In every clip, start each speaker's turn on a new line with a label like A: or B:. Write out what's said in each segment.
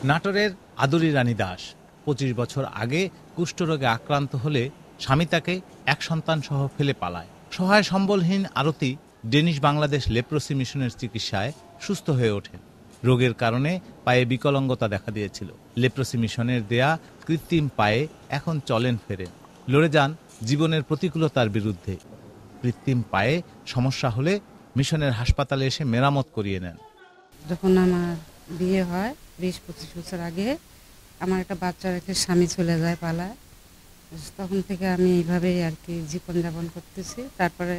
A: নাটোরের আদুরি রানী দাস ২৫ বছর আগে কুষ্ঠরোগে আক্রান্ত হলে স্বামী তাকে এক সন্তান সহ ফেলে পালায়। সহায় সম্বলহীন আরতি ডেনিশ বাংলাদেশ লেপ্রোসি মিশনের চিকিৎসায় সুস্থ হয়ে ওঠেন। রোগের কারণে পায়ে বিকলাঙ্গতা দেখা দিয়েছিল। লেপ্রোসি মিশনের দেয়া কৃত্রিম পায়ে এখন চলেন ফেরেন, লড়ে যান জীবনের প্রতিকূলতার বিরুদ্ধে। কৃত্রিম পায়ে সমস্যা হলে মিশনের হাসপাতালে এসে মেরামত করিয়ে নেন।
B: যখন আমার বিয়ে হয় ২০-২৫ বছর আগে, আমার একটা বাচ্চা রেখে স্বামী চলে যায় পালায়। তখন থেকে আমি এইভাবেই আর কি জীবনযাপন করতেছি। তারপরে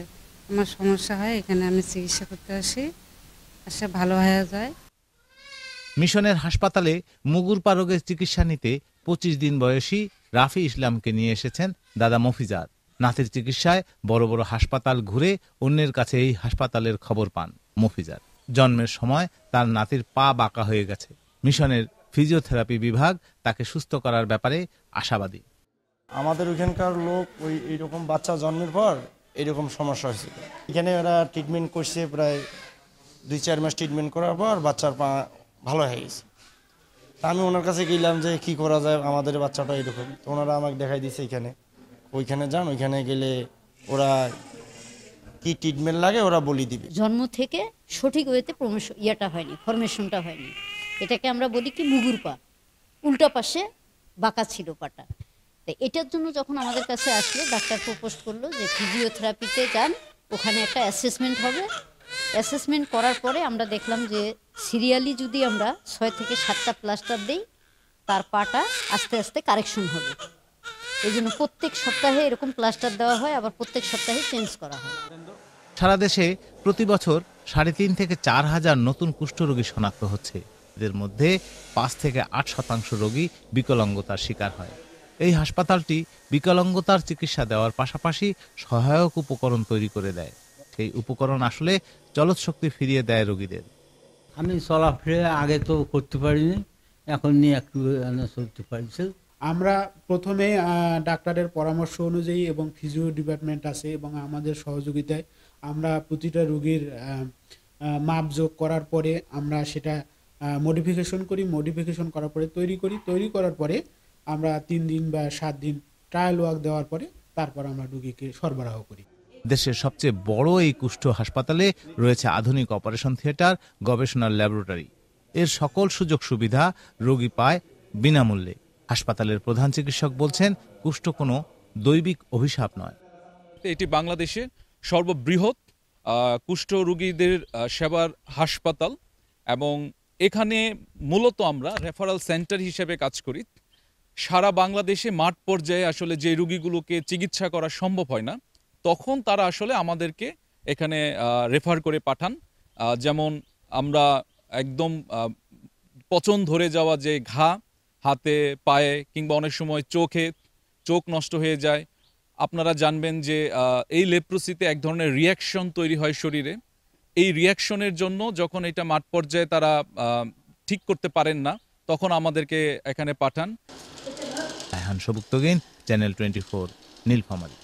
B: আমার সমস্যা হয়, এখানে আমি চিকিৎসা করতে আসি, আসে ভালো হয়ে যায়।
A: মিশনের হাসপাতালে মুগুরপা রোগের চিকিৎসা নিতে ২৫ দিন বয়সী রাফি ইসলামকে নিয়ে এসেছেন দাদা মফিজার। নাতির চিকিৎসায় বড় বড় হাসপাতাল ঘুরে অন্যের কাছে এই হাসপাতালের খবর পান মফিজার। জন্মের সময় তার নাতির পা বাঁকা হয়ে গেছে। মিশনের ফিজিওথেরাপি বিভাগ তাকে সুস্থ করার ব্যাপারে আশাবাদী।
C: আমাদের ওইখানকার লোক এইরকম বাচ্চা জন্মের পর এইরকম সমস্যা হয়েছিল। এখানে ওরা ট্রিটমেন্ট করছে, প্রায় ২-৪ মাস ট্রিটমেন্ট করার পর বাচ্চার পা ভালো হয়ে গেছে। আমি ওনার কাছে গেলাম যে কি করা যায়, আমাদের বাচ্চাটা এরকম। তো ওনারা আমাকে দেখাই দিয়েছে ওইখানে যান, ওইখানে গেলে ওরা কি ট্রিটমেন্ট লাগে ওরা বলি দিবে।
D: জন্ম থেকে সঠিক ওয়েতে হয়নি, ফরমেশনটা হয়নি। এটাকে আমরা বলি কি মুগুর পা, উল্টা পাশে বাঁকা ছিল পাটা। তো এটার জন্য যখন আমাদের কাছে আসলো, ডাক্তার প্রপোজ করলো যে ফিজিওথেরাপিতে যান, ওখানে একটা অ্যাসেসমেন্ট হবে। অ্যাসেসমেন্ট করার পরে আমরা দেখলাম যে সিরিয়ালি যদি আমরা ৬ থেকে ৭টা প্লাস্টার দিই, তার পাটা আস্তে আস্তে কারেকশন হবে। এই জন্য প্রত্যেক সপ্তাহে এরকম প্লাস্টার দেওয়া হয়, আবার প্রত্যেক সপ্তাহে চেঞ্জ করা হয়।
A: সারা দেশে প্রতি বছর ৩.৫ থেকে ৪ হাজার নতুন কুষ্ঠরোগী শনাক্ত হচ্ছে। এদের মধ্যে ৫ থেকে ৮% রোগী বিকলাঙ্গতার শিকার হয়। এই হাসপাতালটি বিকলাঙ্গতার চিকিৎসা দেওয়ার পাশাপাশি সহায়ক উপকরণ তৈরি করে দেয়। সেই উপকরণ আসলে চলৎশক্তি ফিরিয়ে দেয় রোগীদের।
E: আমি চলাফেরা আগে তো করতে পারিনি, এখন নিয়ে একটু চলতে পারছি।
F: আমরা প্রথমে ডাক্তারের পরামর্শ অনুযায়ী এবং ফিজিও ডিপার্টমেন্ট আছে এবং আমাদের সহযোগিতায় আমরা প্রতিটা রোগীর মাপযোগ করার পরে আমরা সেটা মডিফিকেশন করি। মডিফিকেশন করার পরে তৈরি করার পরে আমরা ৩ দিন বা ৭ দিন ট্রায়াল ওয়ার্ক দেওয়ার পরে তারপর আমরা রোগীকে সরবরাহ করি।
A: দেশের সবচেয়ে বড় এই কুষ্ঠ হাসপাতালে রয়েছে আধুনিক অপারেশন থিয়েটার, গবেষণার ল্যাবরেটরি। এর সকল সুযোগ সুবিধা রোগী পায় বিনামূল্যে। হাসপাতালের প্রধান চিকিৎসক বলছেন, কুষ্ঠ কোনো দৈবিক অভিশাপ নয়।
G: এটি বাংলাদেশে সর্ববৃহৎ কুষ্ঠ রোগীদের সেবার হাসপাতাল এবং এখানে মূলত আমরা রেফারেল সেন্টার হিসেবে কাজ করি। সারা বাংলাদেশে মাঠ পর্যায়ে আসলে যে রোগীগুলোকে চিকিৎসা করা সম্ভব হয় না, তখন তারা আসলে আমাদেরকে এখানে রেফার করে পাঠান। যেমন আমরা একদম পচন ধরে যাওয়া যে ঘা হাতে, পায়ে কিংবা অনেক সময় চোখ নষ্ট হয়ে যায়। আপনারা জানবেন যে এই লেপ্রোসিতে এক ধরনের রিয়াকশন তৈরি হয় শরীরে। এই রিয়াকশনের জন্য যখন এটা মাঠ পর্যায়ে তারা ঠিক করতে পারেন না, তখন আমাদেরকে এখানে পাঠান।
A: আয়হান সবুক্তগিন, চ্যানেল 24, নীলফামারী।